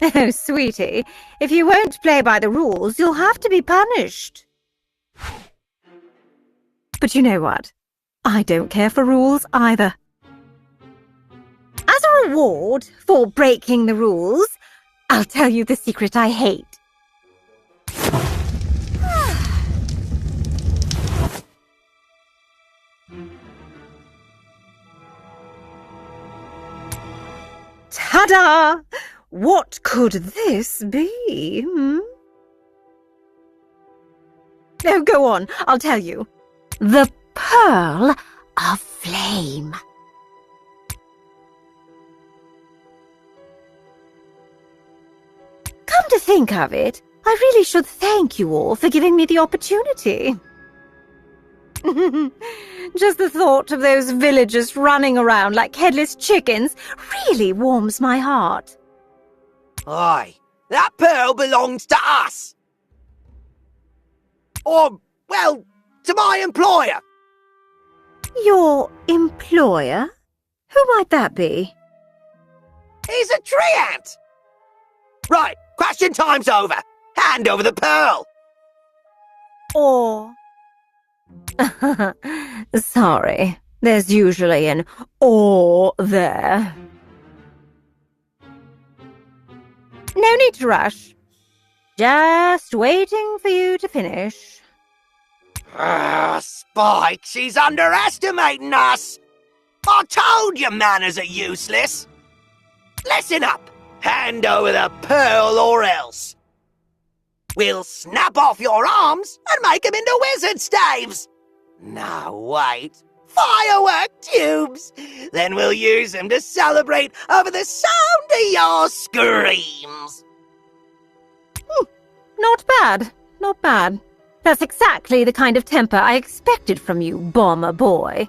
Oh, sweetie, if you won't play by the rules, you'll have to be punished. But you know what? I don't care for rules either. As a reward for breaking the rules, I'll tell you the secret I hate. Ta-da! What could this be? Oh, go on, I'll tell you. The Pearl of Flame. Come to think of it, I really should thank you all for giving me the opportunity. Just the thought of those villagers running around like headless chickens really warms my heart. Aye, that pearl belongs to us. Or, well, to my employer. Your employer? Who might that be? He's a tree ant. Right, question time's over. Hand over the pearl. Or... Sorry, there's usually an or there. No need to rush. Just waiting for you to finish. Spike, she's underestimating us. I told you manners are useless. Listen up. Hand over the pearl or else. We'll snap off your arms and make them into wizard staves. No, wait. Firework tubes. Then we'll use them to celebrate over the sound of your screams. Not bad, not bad. That's exactly the kind of temper I expected from you, bomber boy.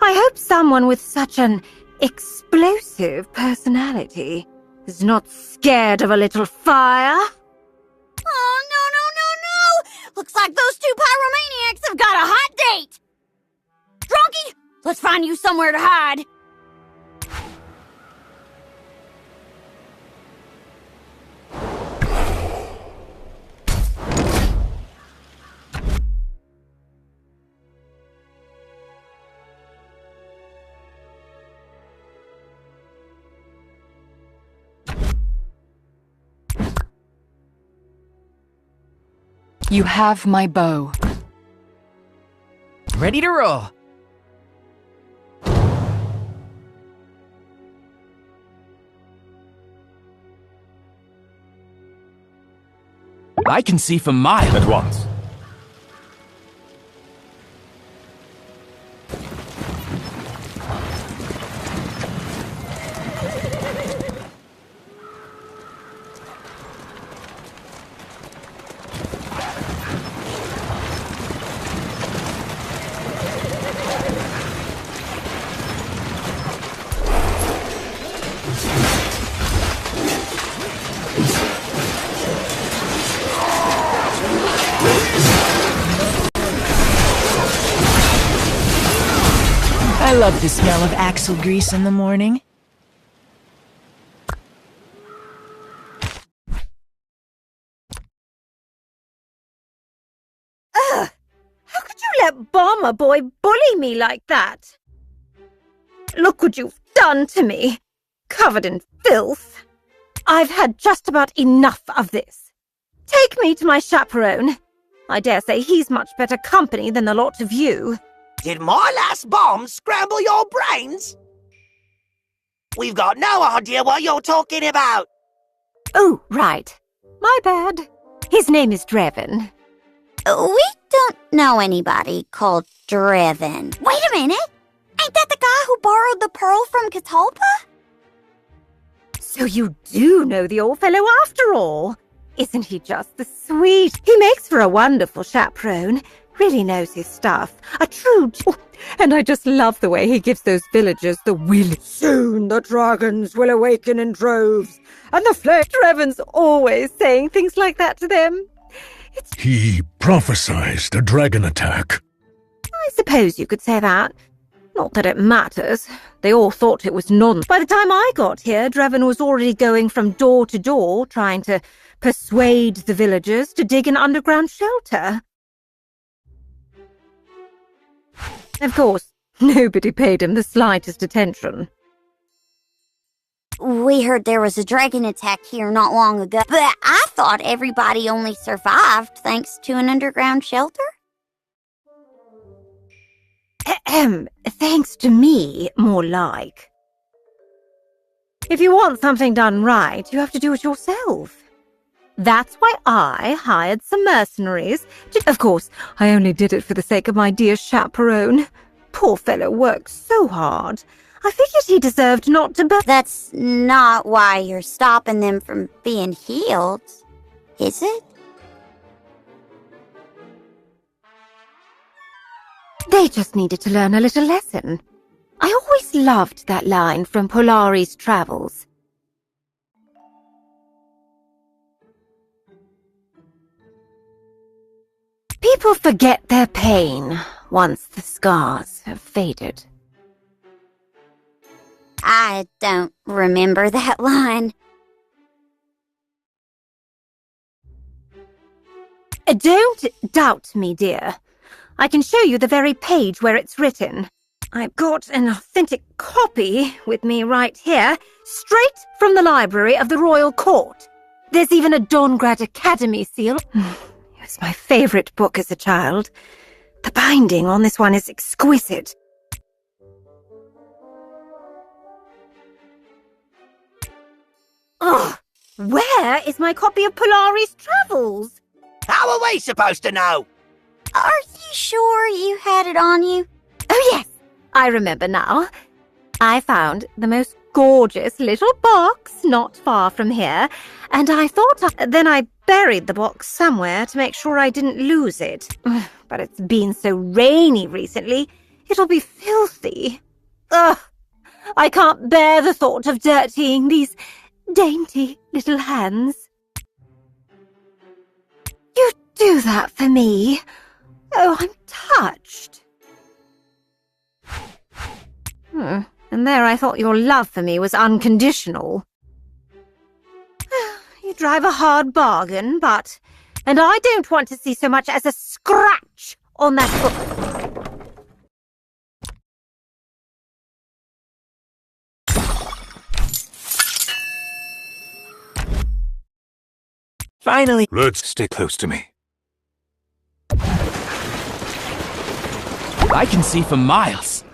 I hope someone with such an explosive personality is not scared of a little fire. Oh, no! Looks like those two pyromaniacs have got a hot date! Drunky, let's find you somewhere to hide. You have my bow. Ready to roll. I can see for miles. At once. I love the smell of axle grease in the morning. Ugh! How could you let Bomber Boy bully me like that? Look what you've done to me, covered in filth. I've had just about enough of this. Take me to my chaperone. I dare say he's much better company than the lot of you. Did my last bomb scramble your brains? We've got no idea what you're talking about. Oh, right. My bad. His name is Drevin. We don't know anybody called Drevin. Wait a minute! Ain't that the guy who borrowed the pearl from Catalpa? So you do know the old fellow after all. Isn't he just the sweet? He makes for a wonderful chaperone. Really knows his stuff. A true... And I just love the way he gives those villagers the will. Soon the dragons will awaken in droves. And the flame... Drevin's always saying things like that to them. He prophesied a dragon attack. I suppose you could say that. Not that it matters. They all thought it was nonsense. By the time I got here, Drevin was already going from door to door, trying to persuade the villagers to dig an underground shelter. Of course, nobody paid him the slightest attention. We heard there was a dragon attack here not long ago, but I thought everybody only survived thanks to an underground shelter? Thanks to me, more like. If you want something done right, you have to do it yourself. That's why I hired some mercenaries. Of course, I only did it for the sake of my dear chaperone. Poor fellow works so hard. I figured he deserved not to That's not why you're stopping them from being healed, is it? They just needed to learn a little lesson. I always loved that line from Polari's Travels. People forget their pain once the scars have faded. I don't remember that line. Don't doubt me, dear. I can show you the very page where it's written. I've got an authentic copy with me right here, straight from the library of the Royal Court. There's even a Dongrad Academy seal. It was my favourite book as a child. The binding on this one is exquisite. Ugh! Where is my copy of Polari's Travels? How are we supposed to know? Are you sure you had it on you? Oh yes, I remember now. I found the most gorgeous little box not far from here, and I thought then I buried the box somewhere to make sure I didn't lose it. But it's been so rainy recently, it'll be filthy. Ugh! I can't bear the thought of dirtying these dainty little hands. You do that for me? Oh, I'm touched. And there I thought your love for me was unconditional. You drive a hard bargain, but... And I don't want to see so much as a scratch on that book. Finally. Let's stay close to me. I can see for miles.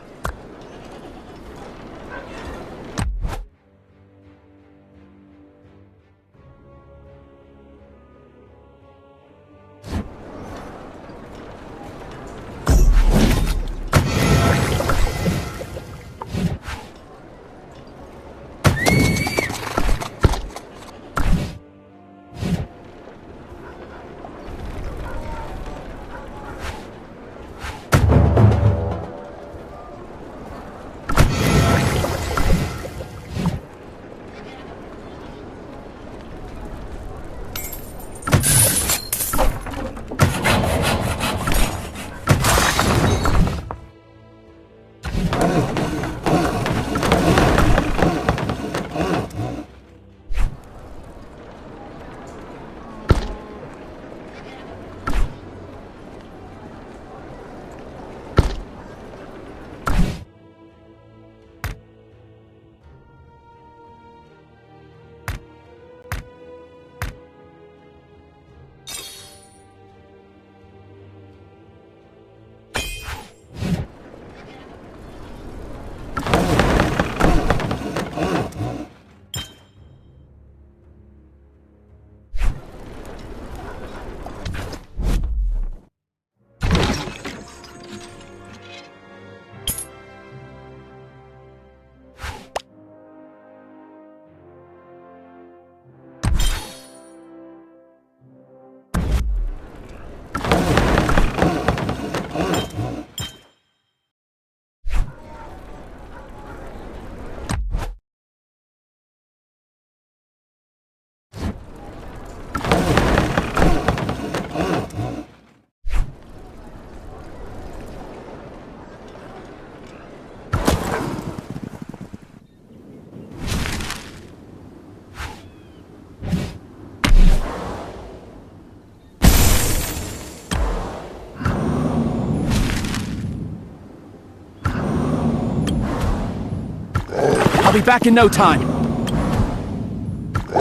I'll be back in no time.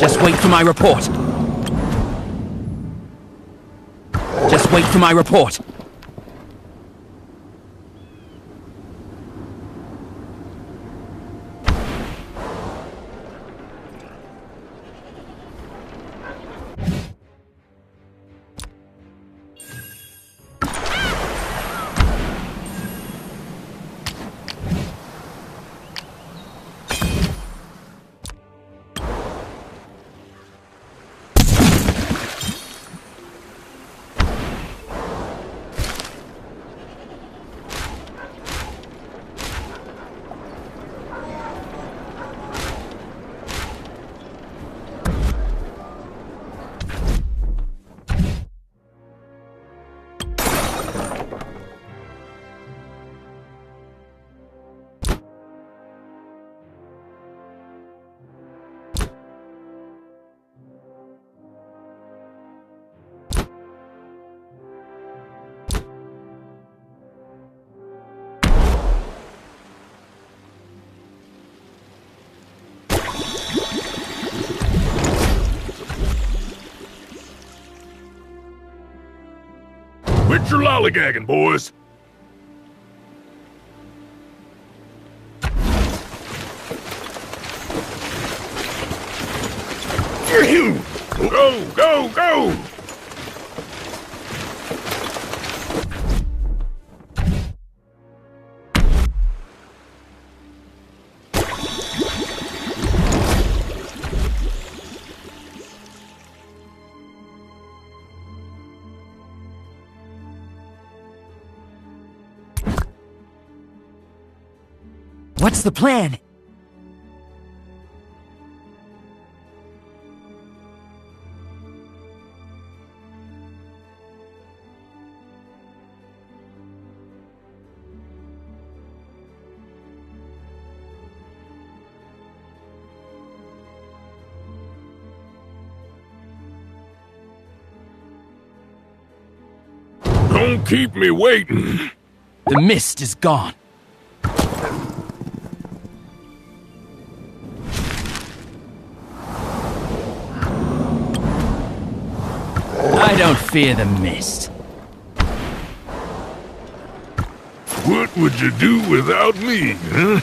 Just wait for my report. Just wait for my report. Quit your lollygagging, boys. Go, go, go! What's the plan? Don't keep me waiting. The mist is gone. I don't fear the mist. What would you do without me, huh?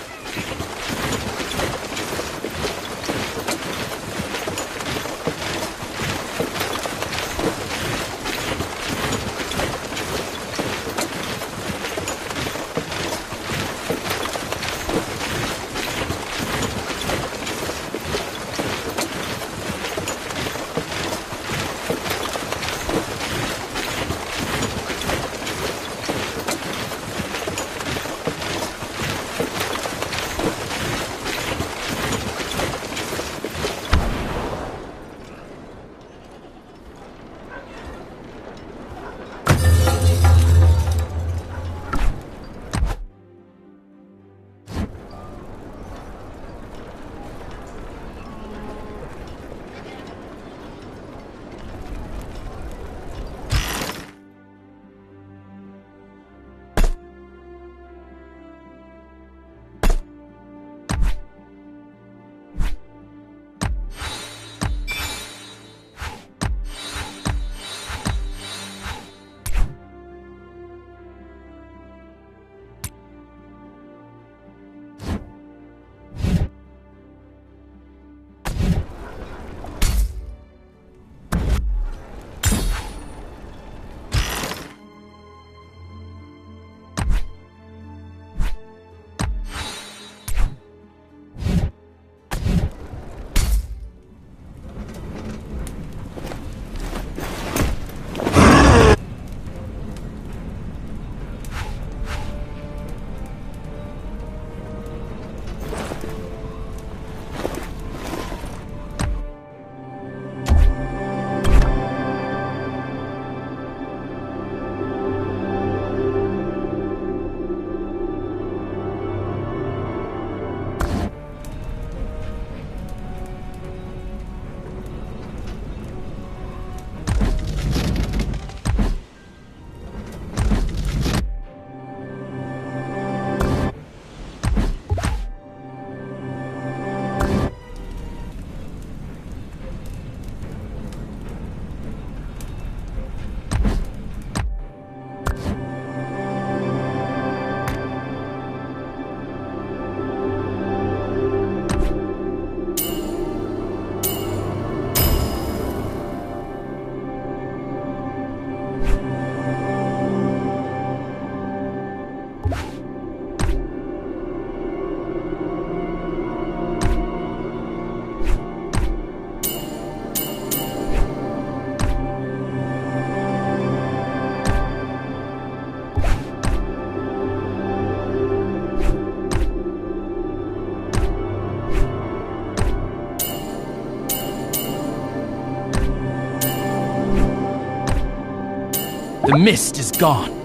The mist is gone.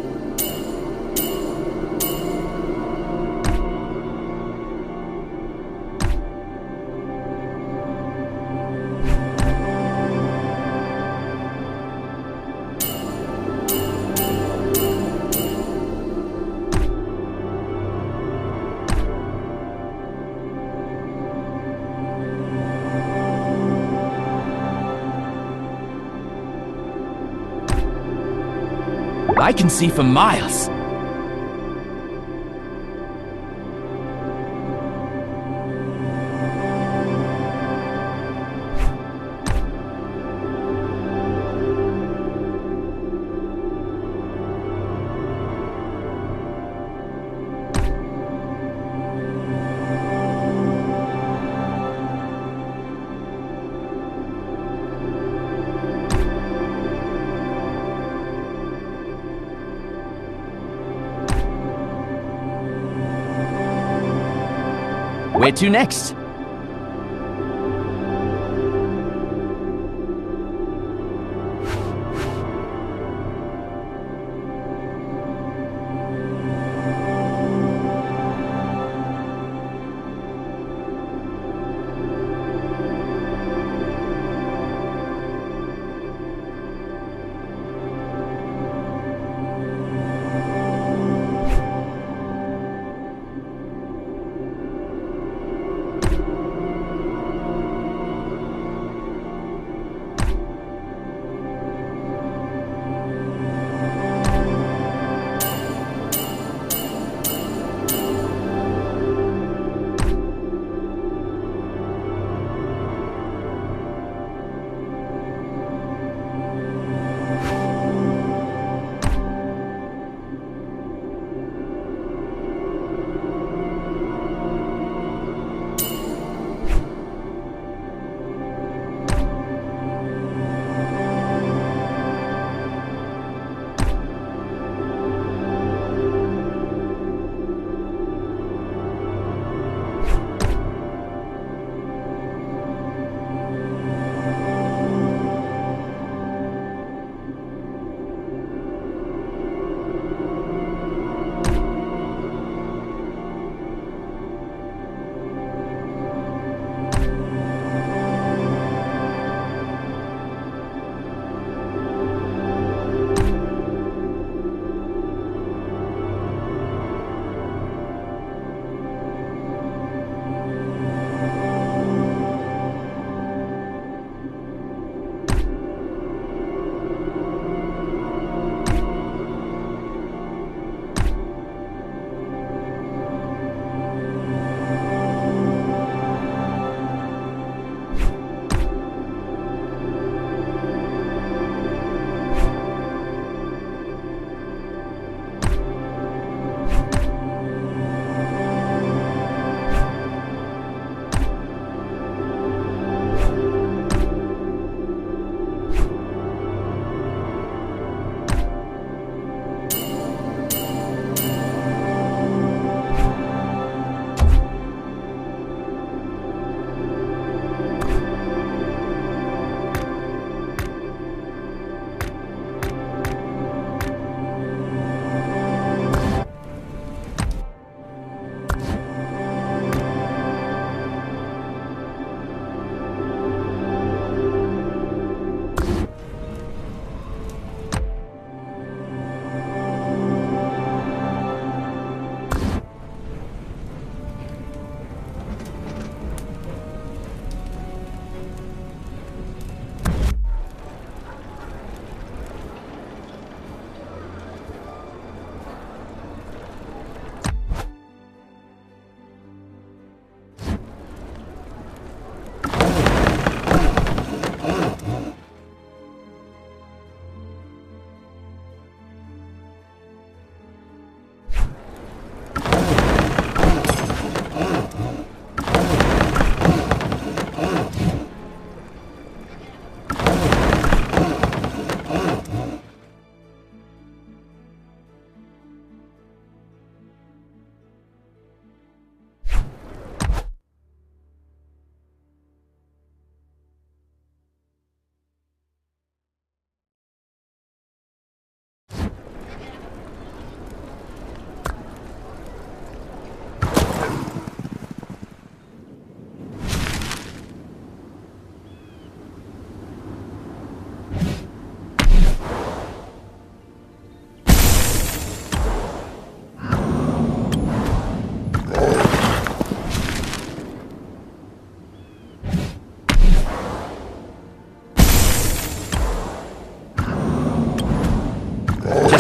I can see for miles. Where to next?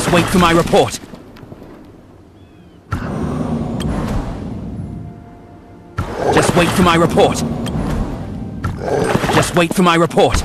Just wait for my report. Just wait for my report. Just wait for my report.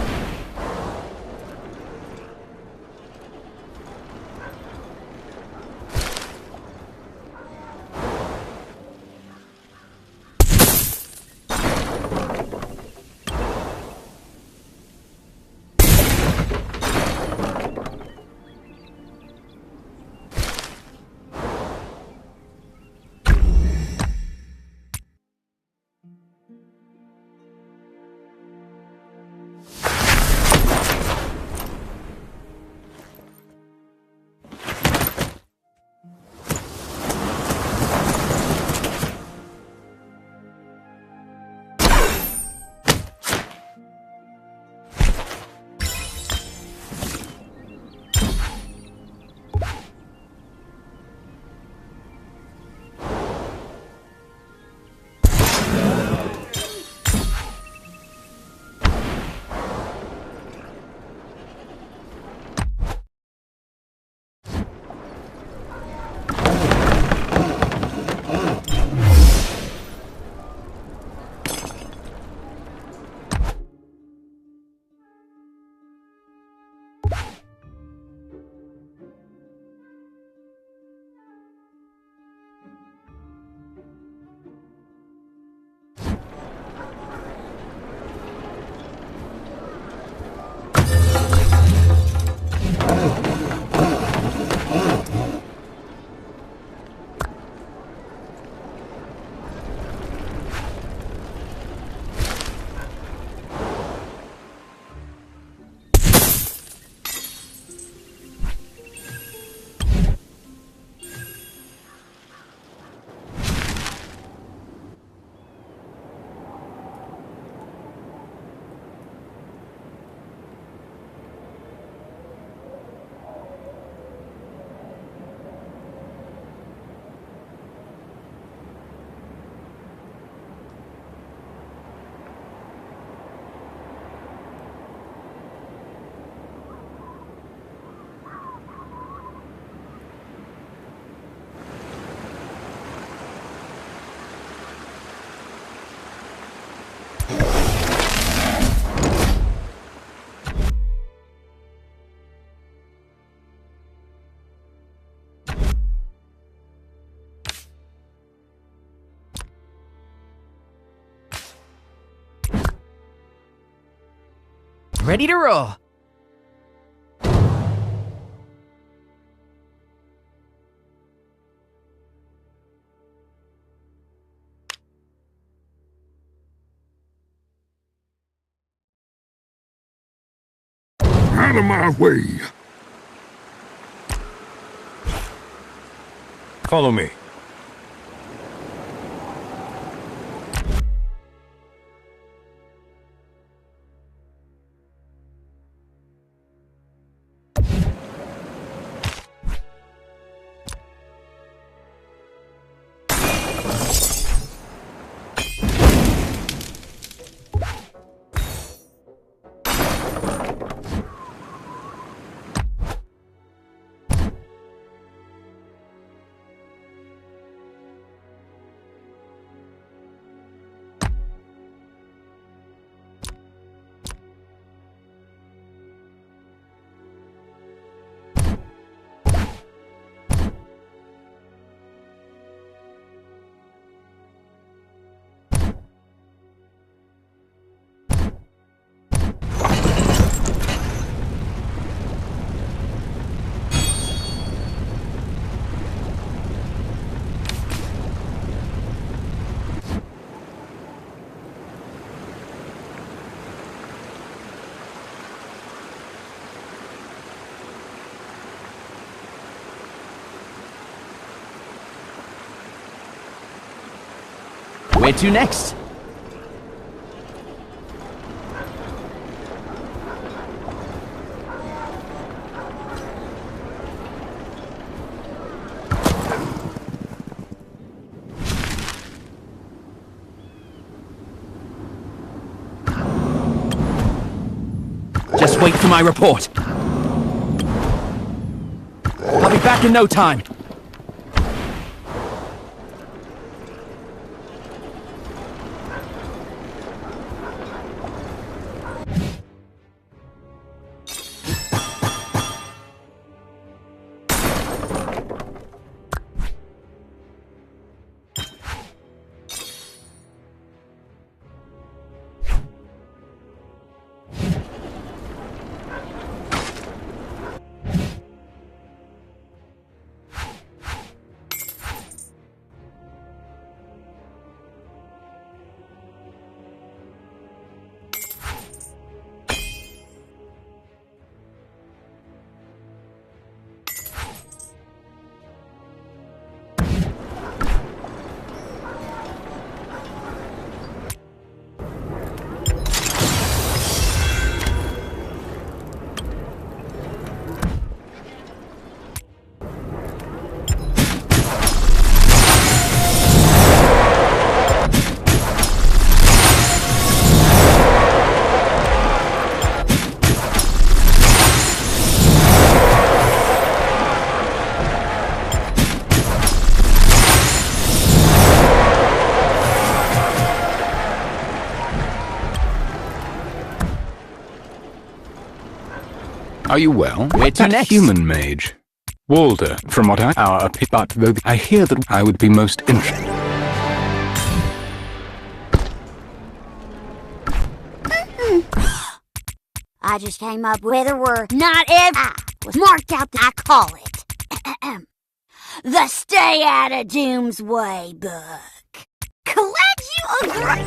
Ready to roll. Out of my way. Follow me. Where to next? Just wait for my report. How be back in no time. Are you well? Where to That next? human mage. Walter, from what but though I hear that I would be most interested. I just came up with a word. Not if I was marked out. I call it the Stay Out of Doom's Way book. Glad you agree.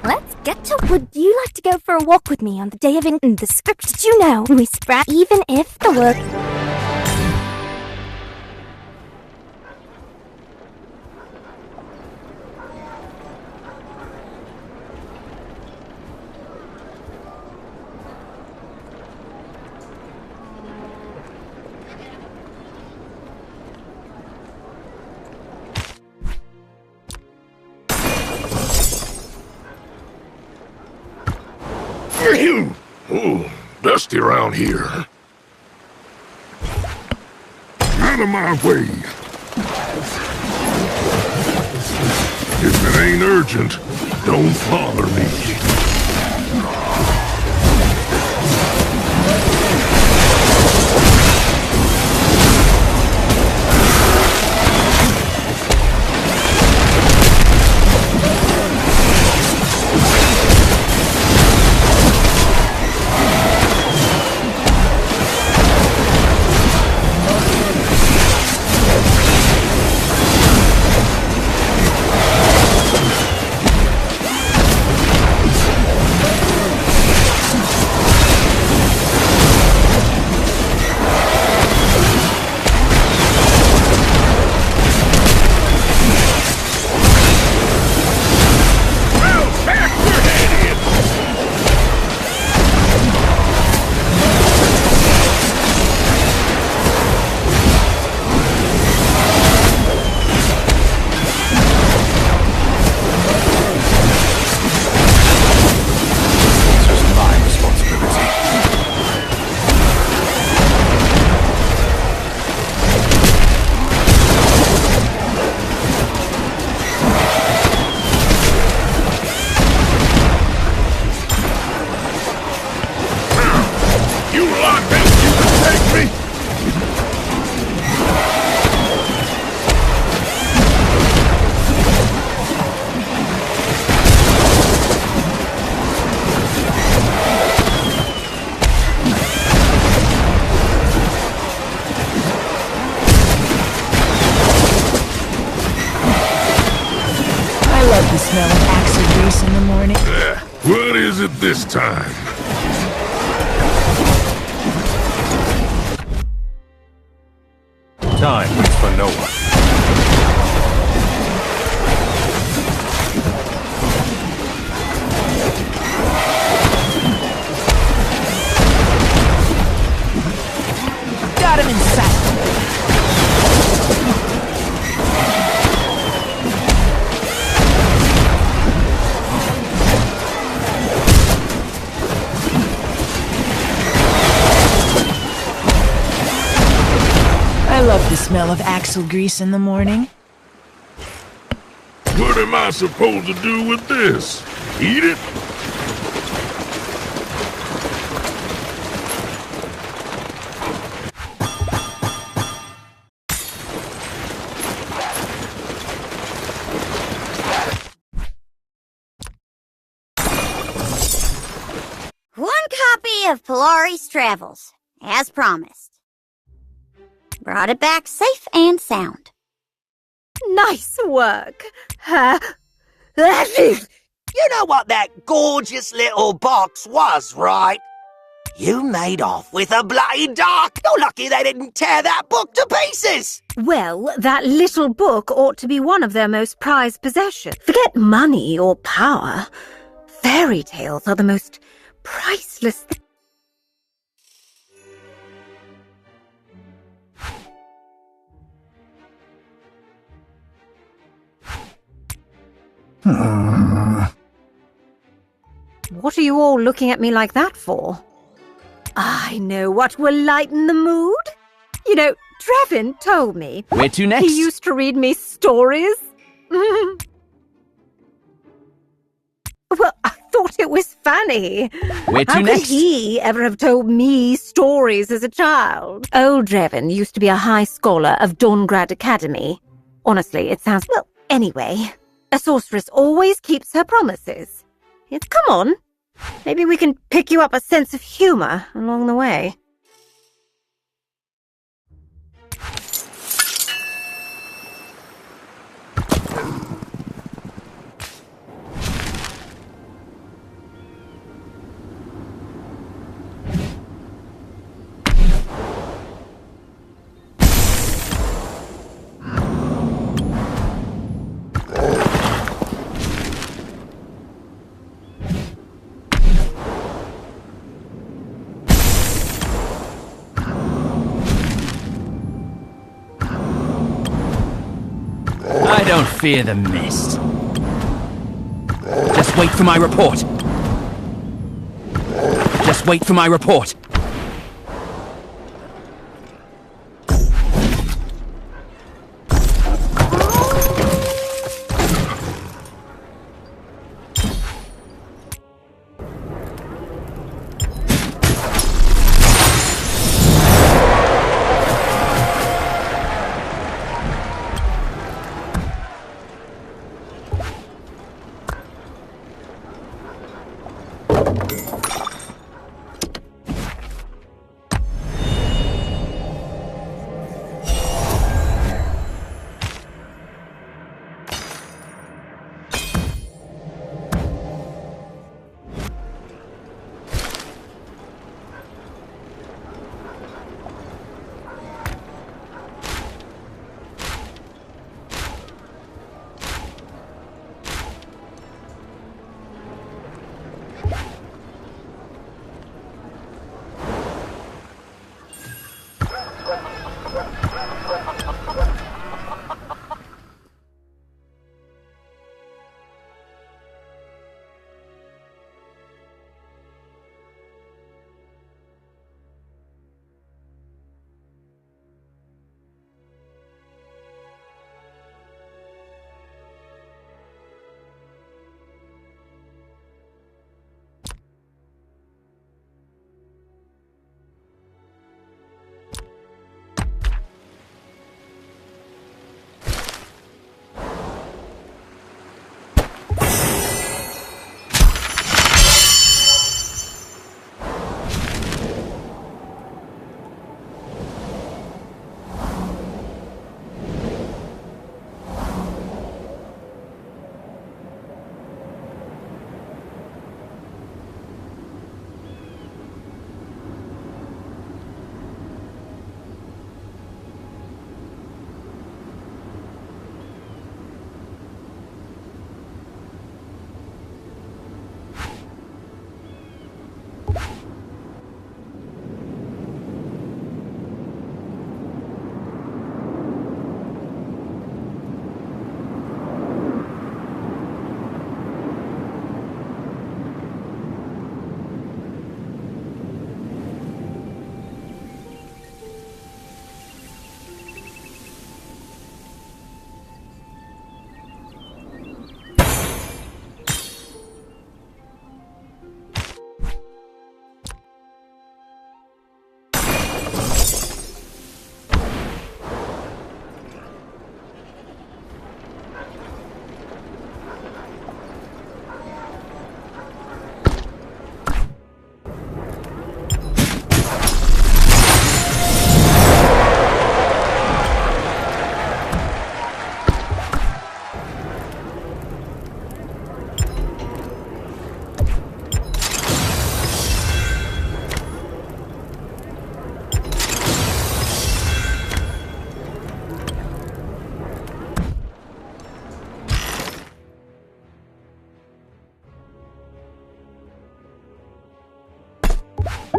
Let's get to. Would you like to go for a walk with me on the day of the script? Did you know we scrap even if the work? Ooh, dusty around here. Out of my way. If it ain't urgent, don't bother me. The smell of axle grease in the morning. What is it this time? Time waits for no one. Got him inside. of axle grease in the morning? What am I supposed to do with this? Eat it? One copy of Polari's Travels, as promised. Brought it back safe and sound. Nice work. You know what that gorgeous little box was, right? You made off with a bloody dark. You're lucky they didn't tear that book to pieces. Well, that little book ought to be one of their most prized possessions. Forget money or power. Fairy tales are the most priceless thing. What are you all looking at me like that for? I know what will lighten the mood. You know, Drevin told me. Where to next? He used to read me stories. Well, I thought it was funny. Where to How next? could he ever have told me stories as a child? Old Drevin used to be a high scholar of Dawngrad Academy. Honestly, it sounds... Well, anyway, a sorceress always keeps her promises. Come on. Maybe we can pick you up a sense of humor along the way. I don't fear the mist. Just wait for my report. Just wait for my report.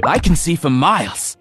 I can see for miles.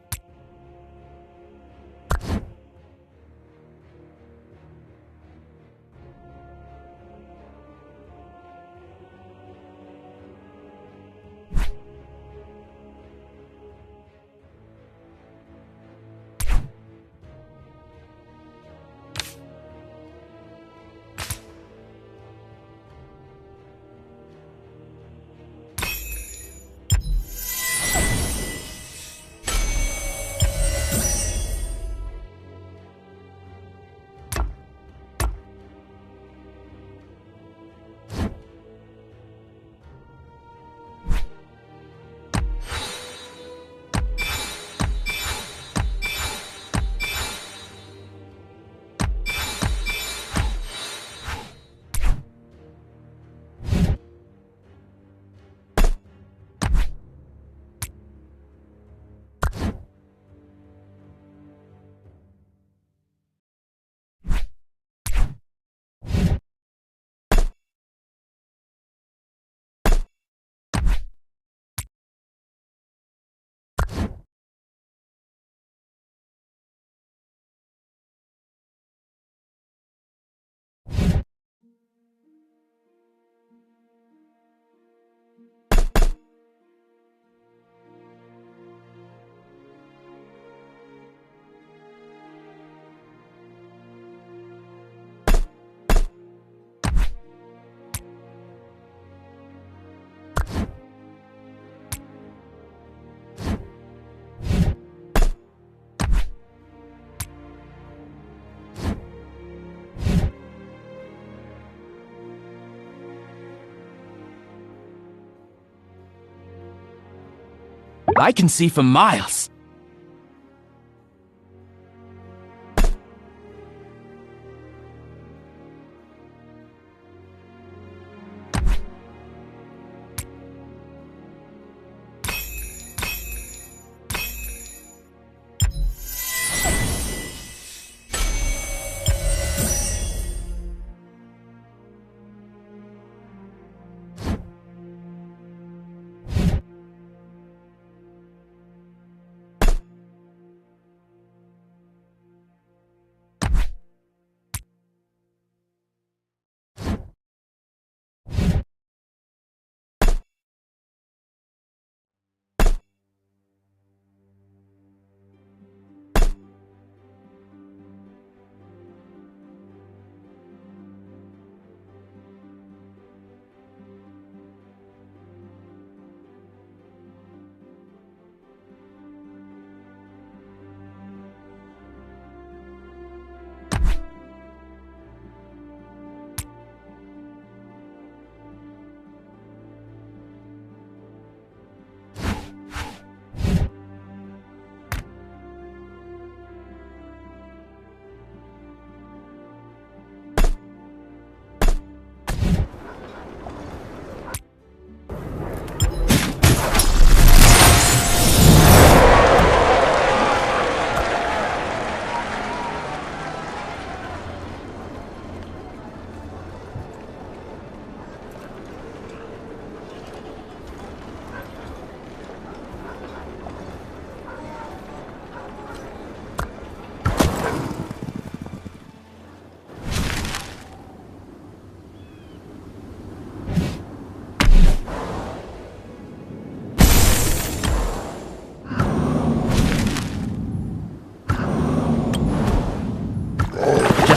I can see for miles.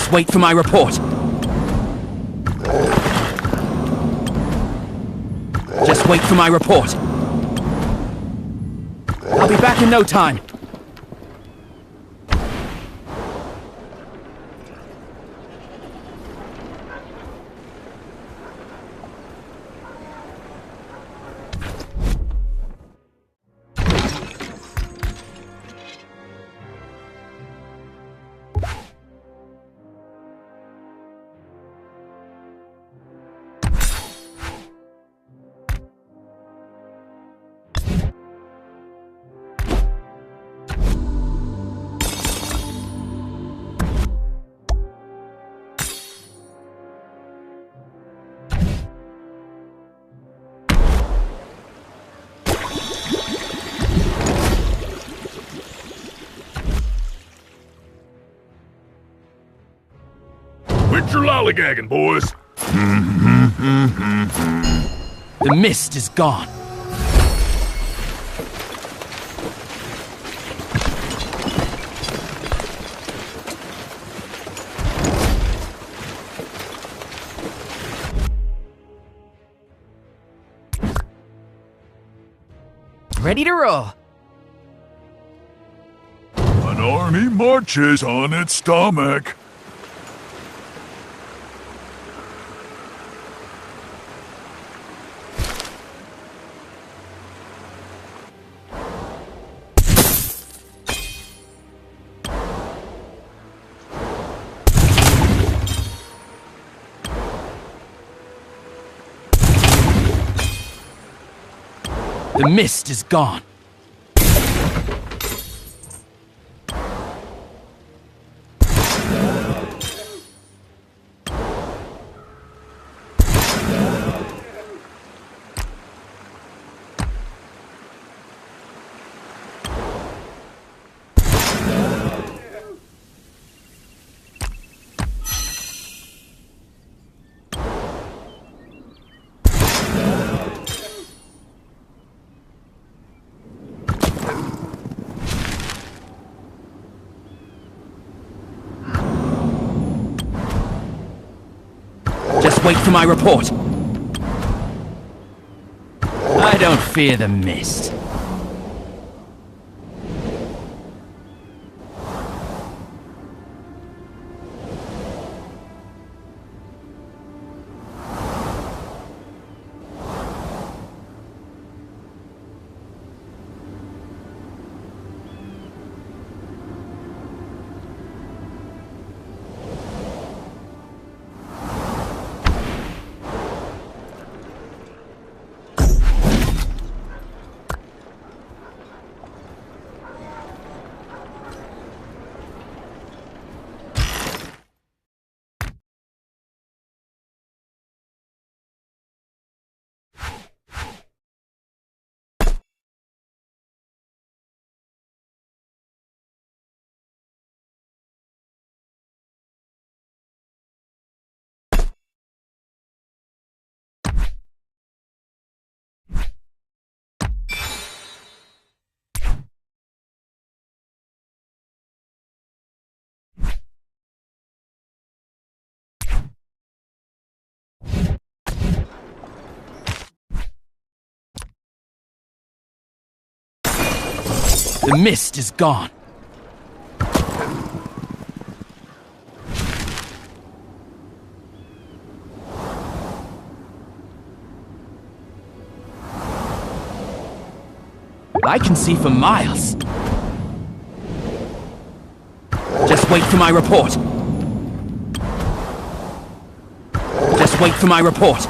Just wait for my report. Just wait for my report. I'll be back in no time. Quit your lollygagging, boys. The mist is gone. Ready to roll. An army marches on its stomach. The mist is gone. Just wait for my report. I don't fear the mist. The mist is gone. I can see for miles. Just wait for my report. Just wait for my report.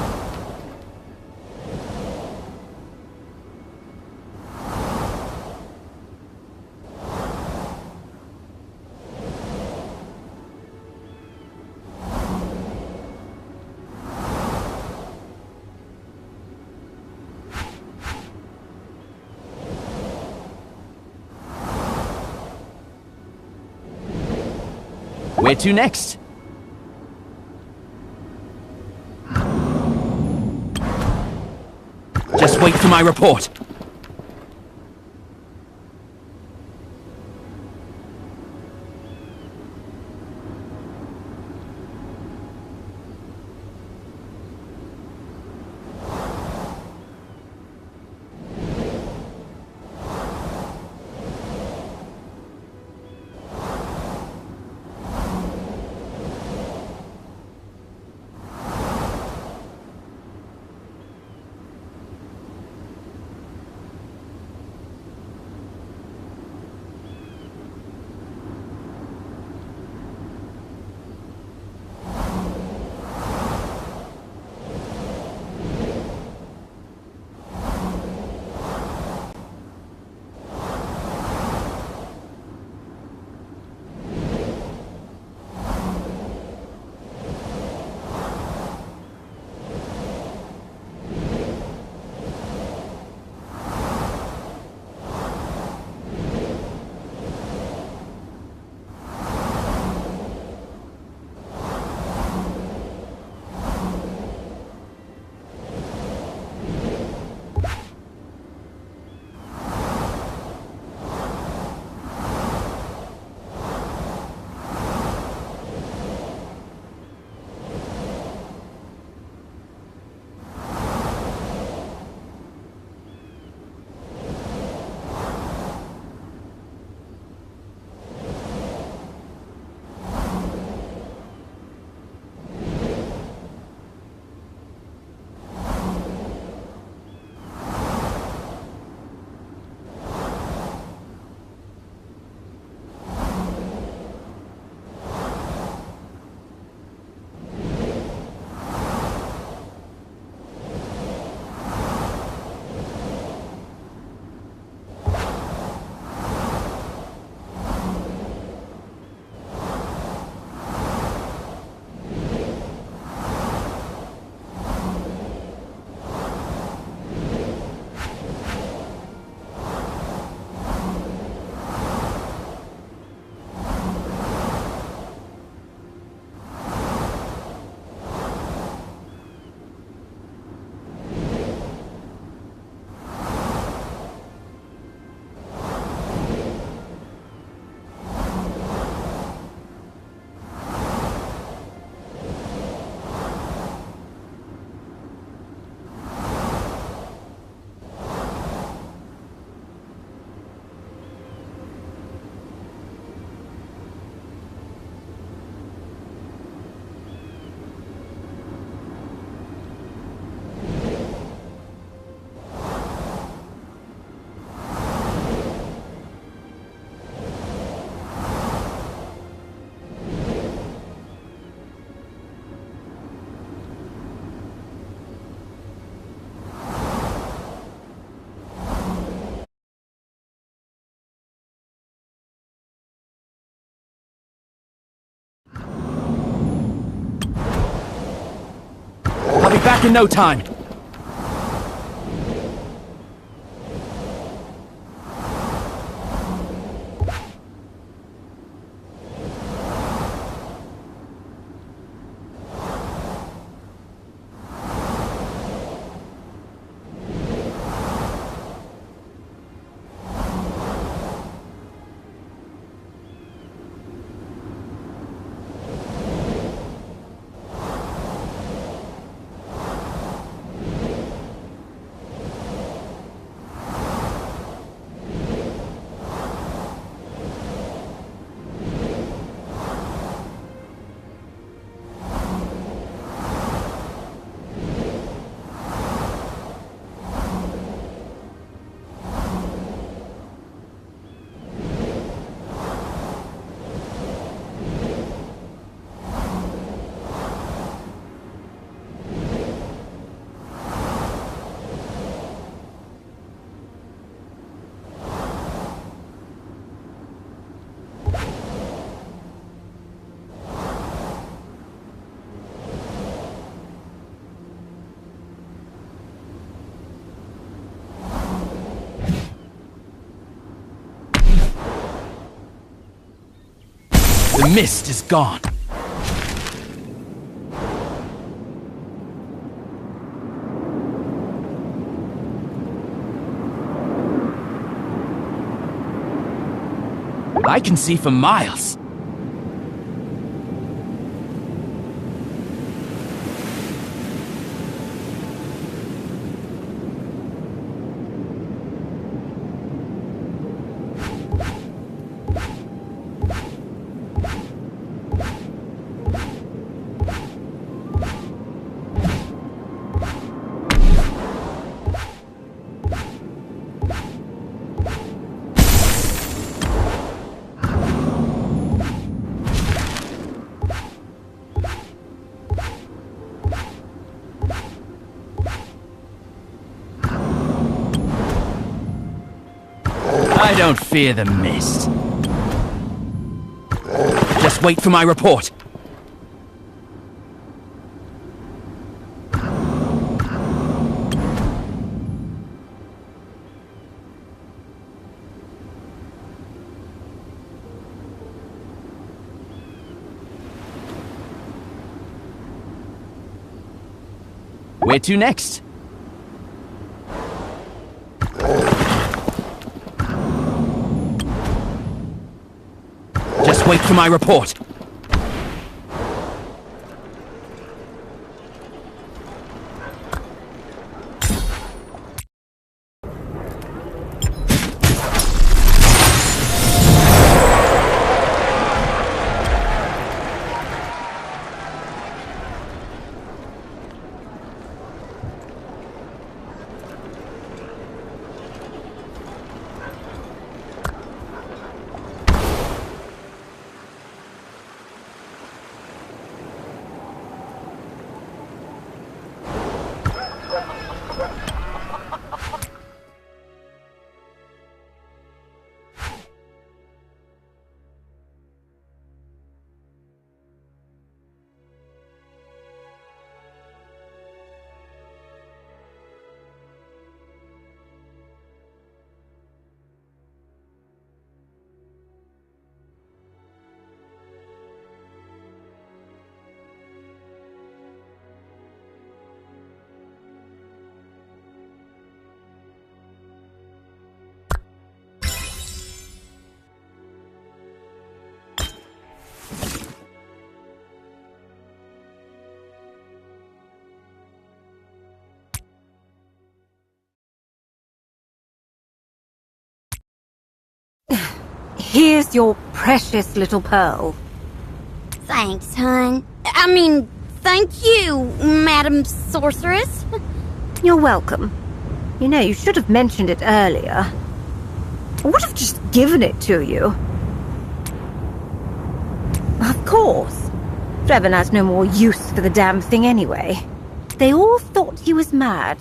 Where to next? Just wait for my report. back in no time. The mist is gone. I can see for miles. I don't fear the mist. Just wait for my report. Where to next? Just wait for my report. Here's your precious little pearl. Thanks, hun. I mean, thank you, Madam Sorceress. You're welcome. You know, you should have mentioned it earlier. I would have just given it to you. Of course. Trevor has no more use for the damn thing anyway. They all thought he was mad.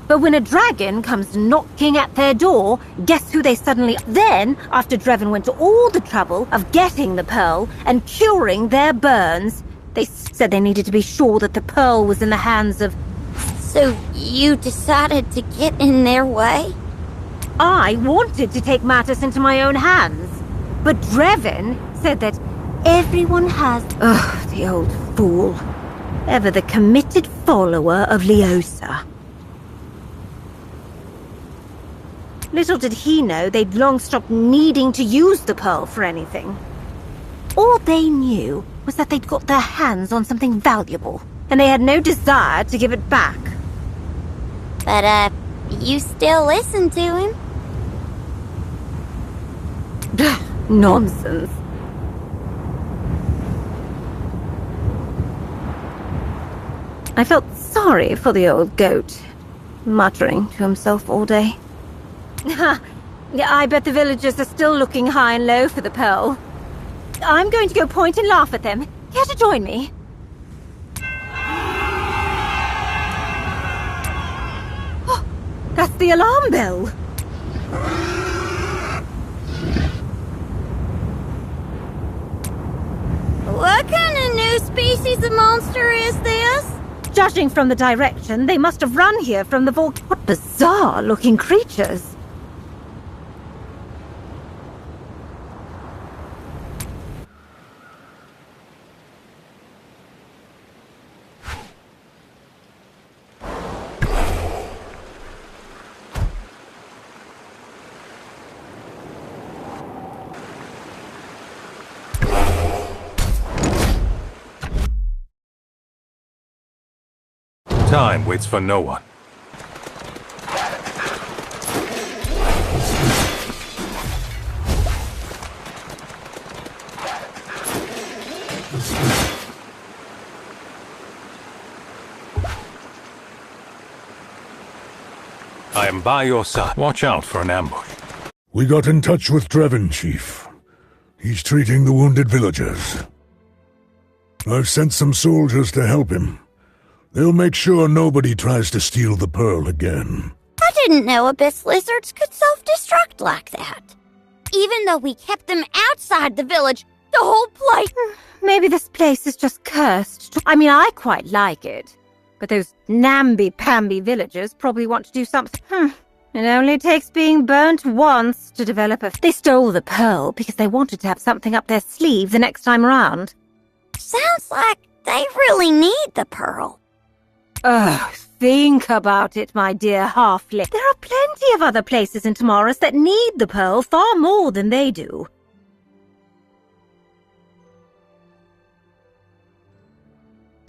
But when a dragon comes knocking at their door, guess who they suddenly... Then, after Drevin went to all the trouble of getting the pearl and curing their burns, they said they needed to be sure that the pearl was in the hands of So you decided to get in their way? I wanted to take matters into my own hands, but Drevin said that everyone has... Ugh, the old fool. Ever the committed follower of Leosa. Little did he know they'd long stopped needing to use the pearl for anything. All they knew was that they'd got their hands on something valuable, and they had no desire to give it back. But, you still listen to him? Nonsense. I felt sorry for the old goat, muttering to himself all day. I bet the villagers are still looking high and low for the pearl. I'm going to go point and laugh at them. Care to join me? Oh, that's the alarm bell. What kind of new species of monster is this? Judging from the direction, they must have run here from the vault. What bizarre-looking creatures. Time waits for no one. I am by your side. Watch out for an ambush. We got in touch with Drevin, Chief. He's treating the wounded villagers. I've sent some soldiers to help him. They'll make sure nobody tries to steal the pearl again. I didn't know abyss lizards could self-destruct like that. Even though we kept them outside the village, the whole place... Maybe this place is just cursed. I mean, I quite like it. But those namby-pamby villagers probably want to do something... It only takes being burnt once to develop a... They stole the pearl because they wanted to have something up their sleeve the next time around. Sounds like they really need the pearl. Oh, think about it, my dear halfling. There are plenty of other places in Tomorrow's that need the pearl far more than they do.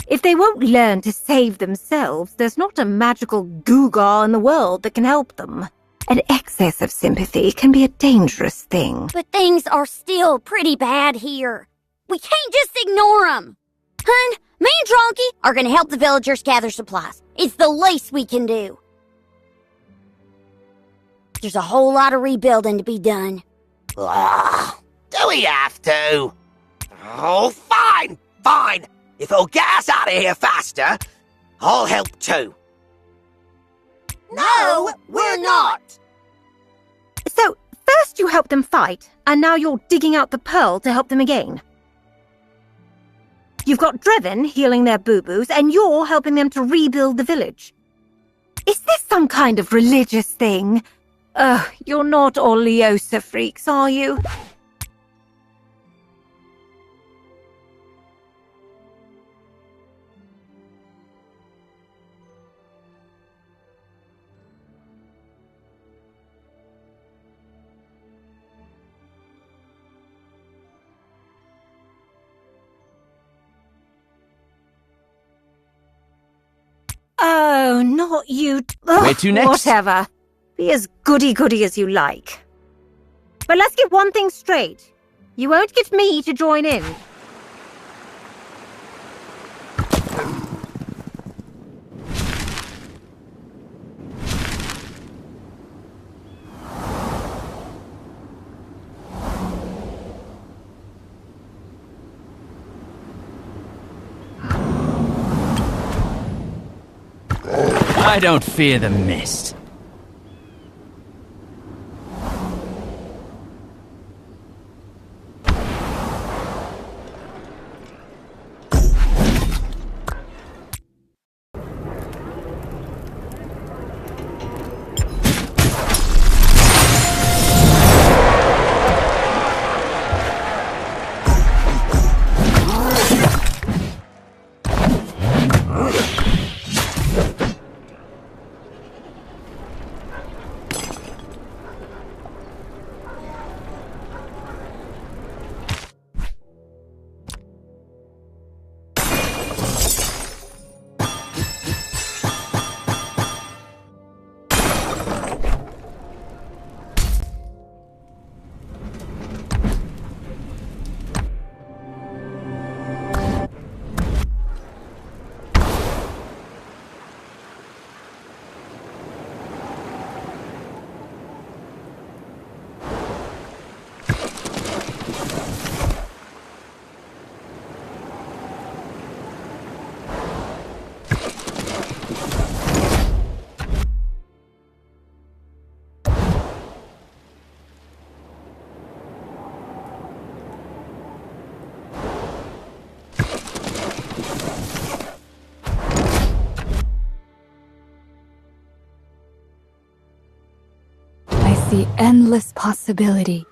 If they won't learn to save themselves, there's not a magical Googar in the world that can help them. An excess of sympathy can be a dangerous thing. But things are still pretty bad here. We can't just ignore them. Hun, me and Tronky are gonna help the villagers gather supplies. It's the least we can do. There's a whole lot of rebuilding to be done. Ugh, do we have to? Oh, fine, fine. If it'll get us out of here faster, I'll help too. No, we're not. So, first you helped them fight, and now you're digging out the pearl to help them again. You've got Drevin healing their boo-boos, and you're helping them to rebuild the village. Is this some kind of religious thing? You're not all Leosa freaks, are you? Oh, not you. Ugh, Where to next? Whatever. Be as goody-goody as you like. But let's get one thing straight. You won't get me to join in. I don't fear the mist. I see endless possibility.